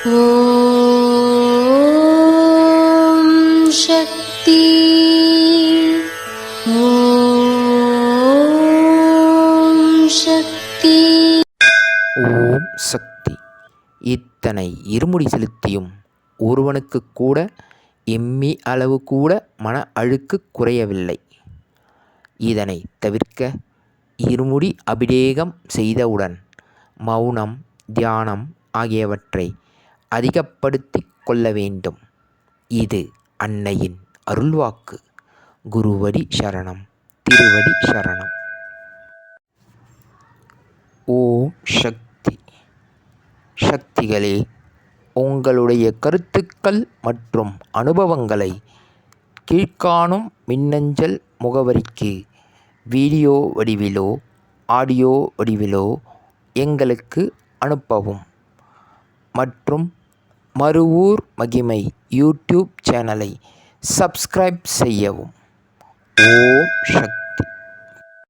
ஓம் சக்தி. ஓம் சக்தி. ஓம் சக்தி. இத்தனை இருமுடி செலுத்தியும் ஒருவனுக்கு கூட எம்மி அளவு கூட மன அழுக்கு குறையவில்லை. இதனை தவிர்க்க இருமுடி அபிடேகம் செய்தவுடன் மௌனம், தியானம் ஆகியவற்றை அதிகப்படுத்திக் கொள்ள வேண்டும். இது அன்னையின் அருள்வாக்கு. குருவடி சரணம், திருவடி சரணம். ஓம் சக்தி. சக்திகளே, உங்களுடைய கருத்துக்கள் மற்றும் அனுபவங்களை கீழ்காணும் மின்னஞ்சல் முகவரிக்கு வீடியோ வடிவிலோ ஆடியோ வடிவிலோ எங்களுக்கு அனுப்பவும். மற்றும் மறுவூர் மகிமை யூடியூப் சேனலை சப்ஸ்கிரைப் செய்யவும். ஓம் சக்தி.